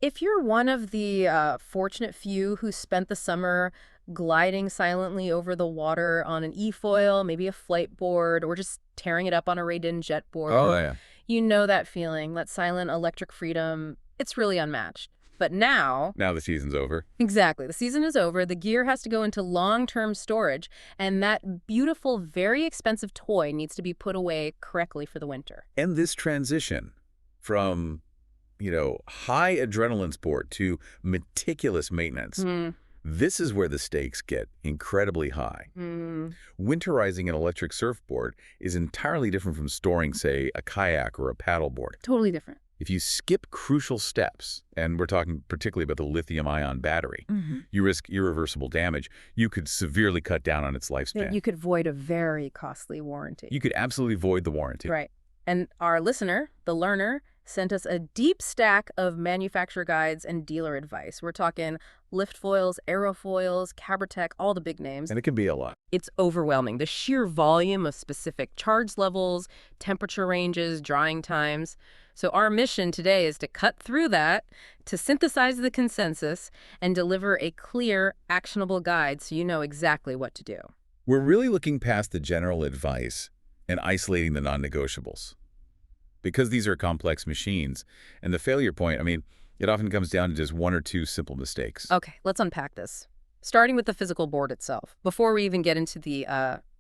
If you're one of the fortunate few who spent the summer gliding silently over the water on an eFoil, maybe a flight board, or just tearing it up on a Ray-Din jet Oh, board, yeah. you know that feeling, that silent electric freedom. It's really unmatched. But now, Now the season's over. exactly, the season is over, the gear has to go into long-term storage, and that beautiful, very expensive toy needs to be put away correctly for the winter. And this transition from, high adrenaline sport to meticulous maintenance, this is where the stakes get incredibly high. Mm. Winterizing an electric surfboard is entirely different from storing, say, a kayak or a paddleboard. Totally different. If you skip crucial steps, and we're talking particularly about the lithium-ion battery, you risk irreversible damage. You could severely cut down on its lifespan. You could void a very costly warranty. You could absolutely void the warranty. Right. And our listener, the learner, sent us a deep stack of manufacturer guides and dealer advice. We're talking lift foils, aerofoils, Cabertech, all the big names. And it can be a lot. It's overwhelming. The sheer volume of specific charge levels, temperature ranges, drying times. So our mission today is to cut through that, to synthesize the consensus, and deliver a clear, actionable guide so you know exactly what to do. We're really looking past the general advice and isolating the non-negotiables. Because these are complex machines, and the failure point, it often comes down to just one or two simple mistakes. Okay, let's unpack this. Starting with the physical board itself. Before we even get into the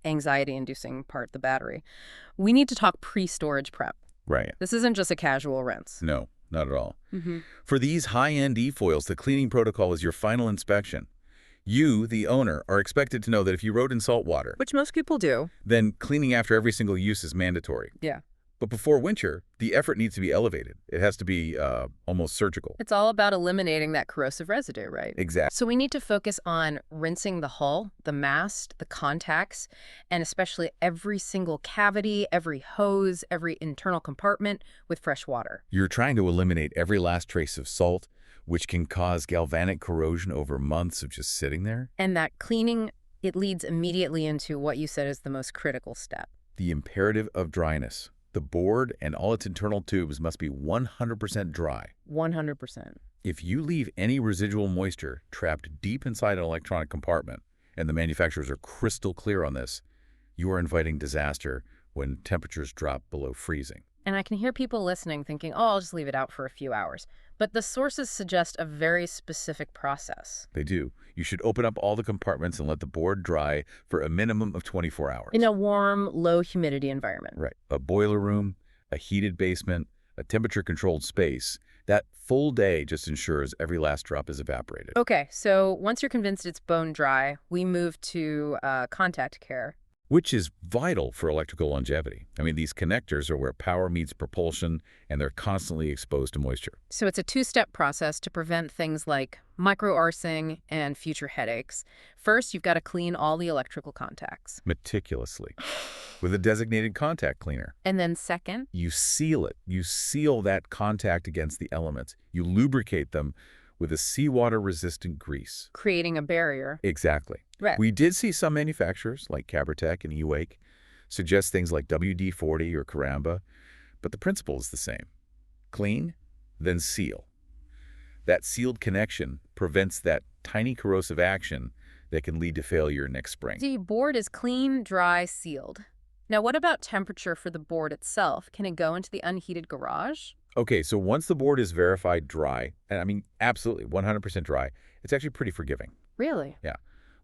anxiety-inducing part, the battery, we need to talk pre-storage prep. Right. This isn't just a casual rinse. No, not at all. For these high-end eFoils, the cleaning protocol is your final inspection. You, the owner, are expected to know that if you rode in salt water, Which most people do. then cleaning after every single use is mandatory. Yeah. But before winter, the effort needs to be elevated. It has to be almost surgical. It's all about eliminating that corrosive residue, right? Exactly. So we need to focus on rinsing the hull, the mast, the contacts, and especially every single cavity, every hose, every internal compartment with fresh water. You're trying to eliminate every last trace of salt, which can cause galvanic corrosion over months of just sitting there. And that cleaning, it leads immediately into what you said is the most critical step. The imperative of dryness. The board and all its internal tubes must be 100% dry. 100%. If you leave any residual moisture trapped deep inside an electronic compartment, and the manufacturers are crystal clear on this, you are inviting disaster when temperatures drop below freezing. And I can hear people listening thinking, oh, I'll just leave it out for a few hours. But the sources suggest a very specific process. They do. You should open up all the compartments and let the board dry for a minimum of 24 hours. In a warm, low humidity environment. Right. A boiler room, a heated basement, a temperature-controlled space. That full day just ensures every last drop is evaporated. Okay, so once you're convinced it's bone dry, we move to contact care. Which is vital for electrical longevity. These connectors are where power meets propulsion, and they're constantly exposed to moisture. So it's a two-step process to prevent things like micro-arcing and future headaches. First, you've got to clean all the electrical contacts. Meticulously. With a designated contact cleaner. And then second, You seal it. You seal that contact against the elements. You lubricate them with a seawater-resistant grease. creating a barrier. Exactly. Right. We did see some manufacturers, like Cabertech and eWake, suggest things like WD-40 or Caramba, but the principle is the same. Clean, then seal. That sealed connection prevents that tiny corrosive action that can lead to failure next spring. The board is clean, dry, sealed. Now, what about temperature for the board itself? Can it go into the unheated garage? Okay, so once the board is verified dry, and absolutely 100% dry, it's actually pretty forgiving. Really? Yeah.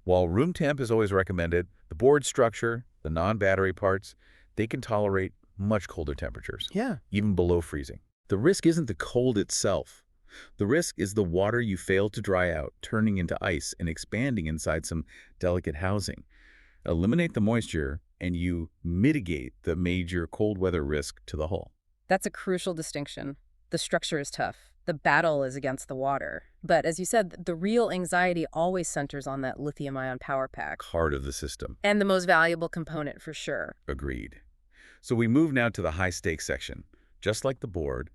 While room temp is always recommended, the board structure, the non-battery parts, they can tolerate much colder temperatures. Yeah. Even below freezing. The risk isn't the cold itself. The risk is the water you failed to dry out, turning into ice and expanding inside some delicate housing. Eliminate the moisture, and you mitigate the major cold weather risk to the hull. That's a crucial distinction. The structure is tough. The battle is against the water. But as you said, the real anxiety always centers on that lithium-ion power pack. Heart of the system. And the most valuable component for sure. Agreed. So we move now to the high-stakes section. Just like the board,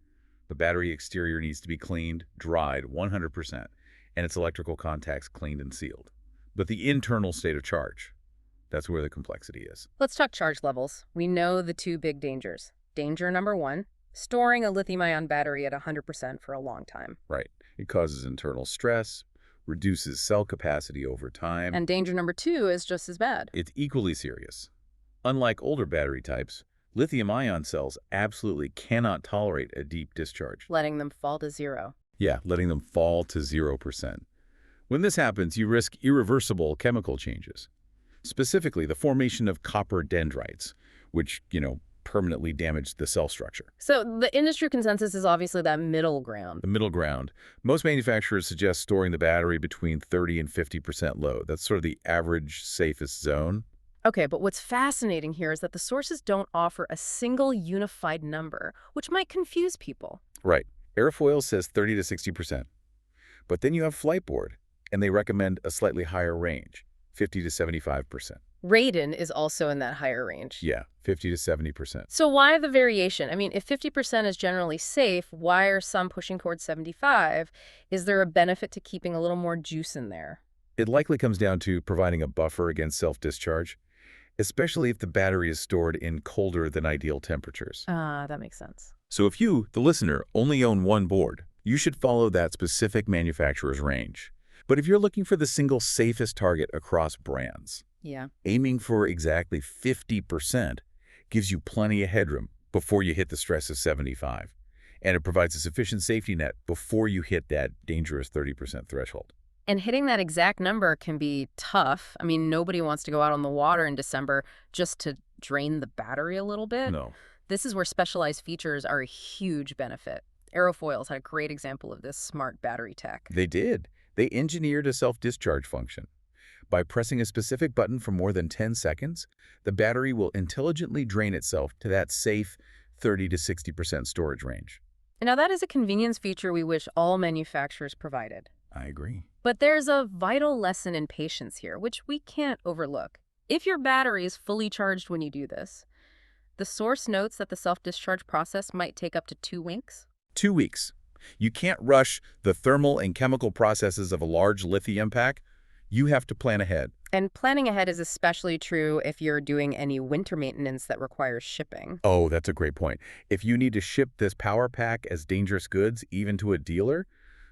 the battery exterior needs to be cleaned, dried 100%, and its electrical contacts cleaned and sealed. But the internal state of charge, that's where the complexity is. Let's talk charge levels. We know the two big dangers. Danger number one, Storing a lithium-ion battery at 100% for a long time. Right. It causes internal stress, reduces cell capacity over time. And danger number 2 is just as bad. It's equally serious. Unlike older battery types, lithium-ion cells absolutely cannot tolerate a deep discharge. Letting them fall to 0. Yeah, letting them fall to 0%. When this happens, you risk irreversible chemical changes. Specifically, the formation of copper dendrites, which, permanently damage the cell structure. So the industry consensus is obviously that middle ground. The middle ground. Most manufacturers suggest storing the battery between 30 and 50% load. That's sort of the average safest zone. Okay, but what's fascinating here is that the sources don't offer a single unified number, which might confuse people. Right. eFoil says 30 to 60%. But then you have Fliteboard, and they recommend a slightly higher range, 50 to 75%. Radon is also in that higher range. Yeah, 50 to 70%. So why the variation? I mean, if 50% is generally safe, why are some pushing towards 75? Is there a benefit to keeping a little more juice in there? It likely comes down to providing a buffer against self-discharge, especially if the battery is stored in colder than ideal temperatures. That makes sense. So if you, the listener, only own one board, you should follow that specific manufacturer's range. But if you're looking for the single safest target across brands, Yeah. aiming for exactly 50% gives you plenty of headroom before you hit the stress of 75. And it provides a sufficient safety net before you hit that dangerous 30% threshold. And hitting that exact number can be tough. I mean, nobody wants to go out on the water in December just to drain the battery a little bit. No. This is where specialized features are a huge benefit. Aerofoils had a great example of this smart battery tech. They did. They engineered a self-discharge function. By pressing a specific button for more than 10 seconds, the battery will intelligently drain itself to that safe 30 to 60% storage range. And now that is a convenience feature we wish all manufacturers provided. I agree. But there's a vital lesson in patience here, which we can't overlook. If your battery is fully charged when you do this, the source notes that the self-discharge process might take up to 2 weeks. 2 weeks. You can't rush the thermal and chemical processes of a large lithium pack. You have to plan ahead. And planning ahead is especially true if you're doing any winter maintenance that requires shipping. Oh, that's a great point. If you need to ship this power pack as dangerous goods, even to a dealer,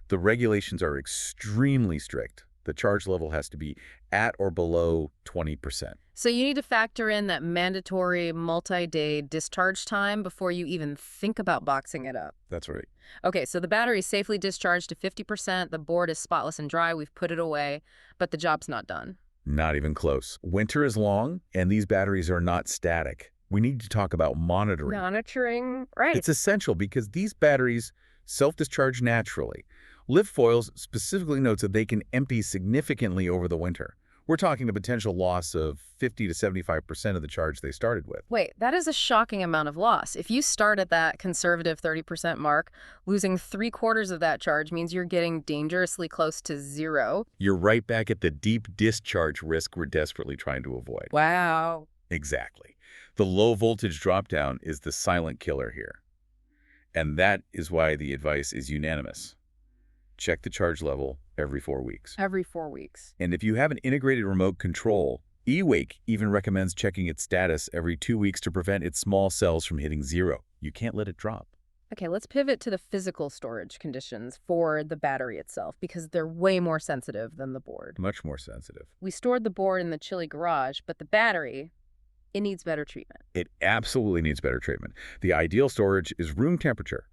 the regulations are extremely strict. The charge level has to be at or below 20%. So you need to factor in that mandatory multi-day discharge time before you even think about boxing it up. That's right. Okay, so the battery is safely discharged to 50%. The board is spotless and dry. We've put it away, but the job's not done. Not even close. Winter is long, and these batteries are not static. We need to talk about monitoring. Monitoring, right. It's essential because these batteries self-discharge naturally. eFoil specifically notes that they can empty significantly over the winter. We're talking a potential loss of 50 to 75% of the charge they started with. Wait, that is a shocking amount of loss. If you start at that conservative 30% mark, losing 3/4 of that charge means you're getting dangerously close to 0. You're right back at the deep discharge risk we're desperately trying to avoid. Wow. Exactly. The low voltage dropdown is the silent killer here. And that is why the advice is unanimous. Check the charge level every 4 weeks. Every 4 weeks. And if you have an integrated remote control, eWake even recommends checking its status every 2 weeks to prevent its small cells from hitting 0. You can't let it drop. Okay, let's pivot to the physical storage conditions for the battery itself, because they're way more sensitive than the board. Much more sensitive. We stored the board in the chilly garage, but the battery, it needs better treatment. It absolutely needs better treatment. The ideal storage is room temperature.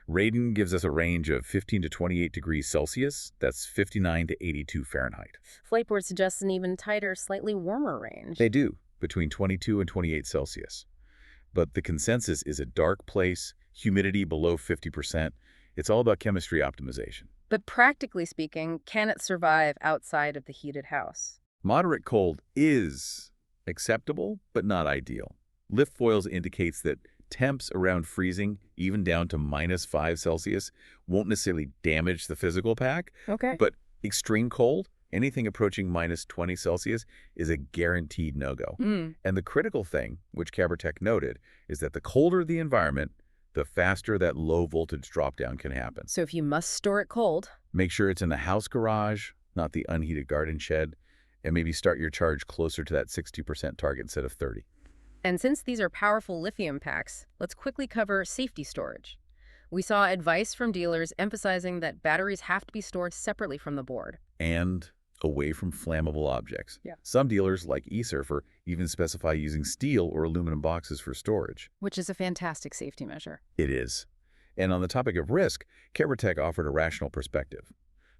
Radon gives us a range of 15 to 28 degrees Celsius. That's 59 to 82 Fahrenheit. Fliteboard suggests an even tighter, slightly warmer range. They do, between 22 and 28 Celsius. But the consensus is a dark place, humidity below 50%. It's all about chemistry optimization. But practically speaking, can it survive outside of the heated house? Moderate cold is acceptable, but not ideal. eFoil indicates that temps around freezing, even down to -5 Celsius, won't necessarily damage the physical pack. Okay. But extreme cold, anything approaching -20 Celsius, is a guaranteed no-go. And the critical thing, which Cabertech noted, is that the colder the environment, the faster that low voltage drop-down can happen. So if you must store it cold, Make sure it's in the house garage, not the unheated garden shed, and maybe start your charge closer to that 60% target instead of 30. And since these are powerful lithium packs, let's quickly cover safety storage. We saw advice from dealers emphasizing that batteries have to be stored separately from the board. And away from flammable objects. Yeah. Some dealers, like eSurfer, even specify using steel or aluminum boxes for storage. Which is a fantastic safety measure. It is. And on the topic of risk, CavityTech offered a rational perspective.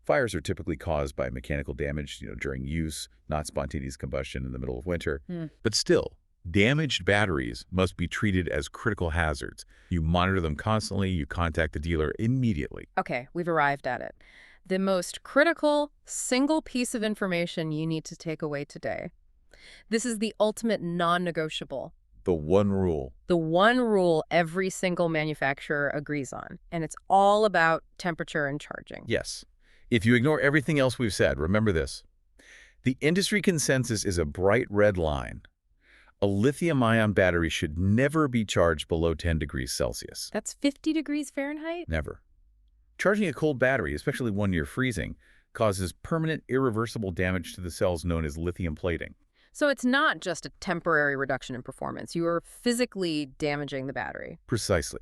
Fires are typically caused by mechanical damage, during use, not spontaneous combustion in the middle of winter. But still, damaged batteries must be treated as critical hazards. You monitor them constantly, you contact the dealer immediately. Okay, we've arrived at it. The most critical single piece of information you need to take away today. This is the ultimate non-negotiable. The one rule. The one rule every single manufacturer agrees on, and it's all about temperature and charging. Yes. If you ignore everything else we've said, remember this. The industry consensus is a bright red line. A lithium-ion battery should never be charged below 10 degrees Celsius. That's 50 degrees Fahrenheit? Never. Charging a cold battery, especially one near freezing, causes permanent, irreversible damage to the cells known as lithium plating. So it's not just a temporary reduction in performance. You are physically damaging the battery. Precisely.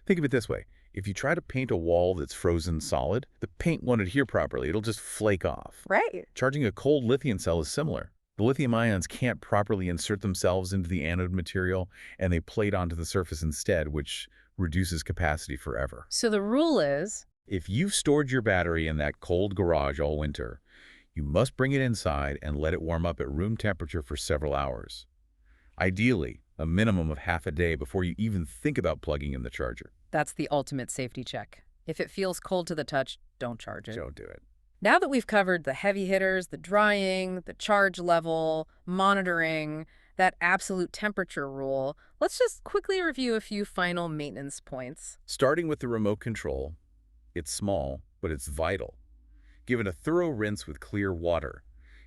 Think of it this way. If you try to paint a wall that's frozen solid, the paint won't adhere properly. It'll just flake off. Right. Charging a cold lithium cell is similar. The lithium ions can't properly insert themselves into the anode material, and they plate onto the surface instead, which reduces capacity forever. So the rule is, if you've stored your battery in that cold garage all winter, you must bring it inside and let it warm up at room temperature for several hours. Ideally, a minimum of half a day before you even think about plugging in the charger. that's the ultimate safety check. If it feels cold to the touch, don't charge it. Don't do it. Now that we've covered the heavy hitters, the drying, the charge level, monitoring, that absolute temperature rule, let's just quickly review a few final maintenance points. Starting with the remote control, it's small, but it's vital. Give it a thorough rinse with clear water.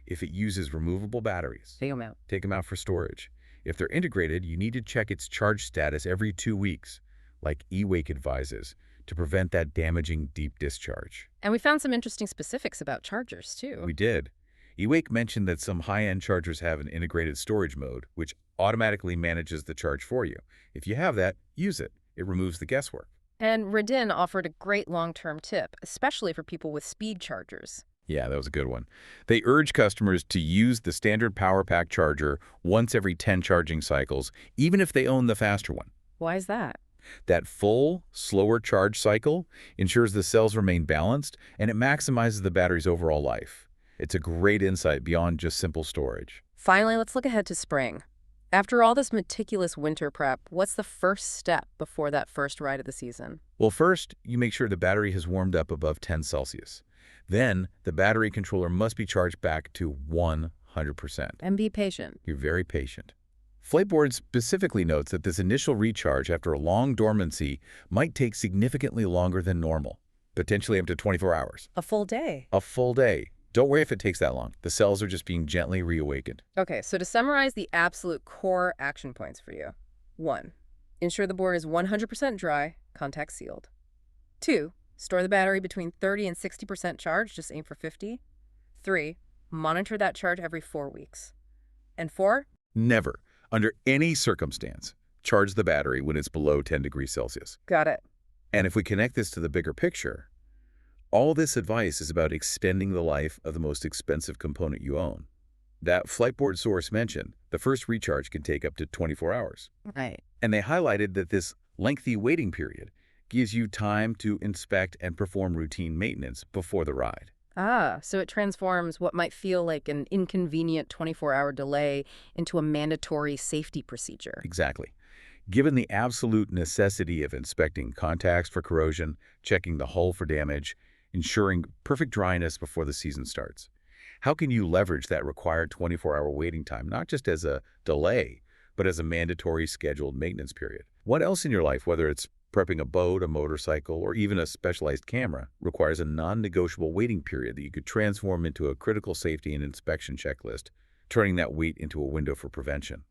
If it uses removable batteries, Take them out. take them out for storage. If they're integrated, you need to check its charge status every 2 weeks, like eWake advises, to prevent that damaging deep discharge. And we found some interesting specifics about chargers, too. We did. eWake mentioned that some high-end chargers have an integrated storage mode, which automatically manages the charge for you. If you have that, use it. It removes the guesswork. And Redin offered a great long-term tip, especially for people with speed chargers. Yeah, that was a good one. They urge customers to use the standard power pack charger once every 10 charging cycles, even if they own the faster one. Why is that? That full, slower charge cycle ensures the cells remain balanced, and it maximizes the battery's overall life. It's a great insight beyond just simple storage. Finally, let's look ahead to spring. After all this meticulous winter prep, what's the first step before that first ride of the season? Well, first, you make sure the battery has warmed up above 10 Celsius. Then, the battery controller must be charged back to 100%. And be patient. You're very patient. Flipboard specifically notes that this initial recharge after a long dormancy might take significantly longer than normal, potentially up to 24 hours. A full day. A full day. Don't worry if it takes that long. The cells are just being gently reawakened. Okay, so to summarize the absolute core action points for you. 1. Ensure the board is 100% dry, contact sealed. 2. Store the battery between 30 and 60% charge, just aim for 50. 3. Monitor that charge every 4 weeks. And 4. Never, under any circumstance, charge the battery when it's below 10 degrees Celsius. Got it. And if we connect this to the bigger picture, all this advice is about extending the life of the most expensive component you own. That Flipboard source mentioned, the first recharge can take up to 24 hours. Right. And they highlighted that this lengthy waiting period gives you time to inspect and perform routine maintenance before the ride. So it transforms what might feel like an inconvenient 24-hour delay into a mandatory safety procedure. Exactly. Given the absolute necessity of inspecting contacts for corrosion, checking the hull for damage, ensuring perfect dryness before the season starts, how can you leverage that required 24-hour waiting time, not just as a delay, but as a mandatory scheduled maintenance period? What else in your life, whether it's prepping a boat, a motorcycle, or even a specialized camera, requires a non-negotiable waiting period that you could transform into a critical safety and inspection checklist, turning that wait into a window for prevention?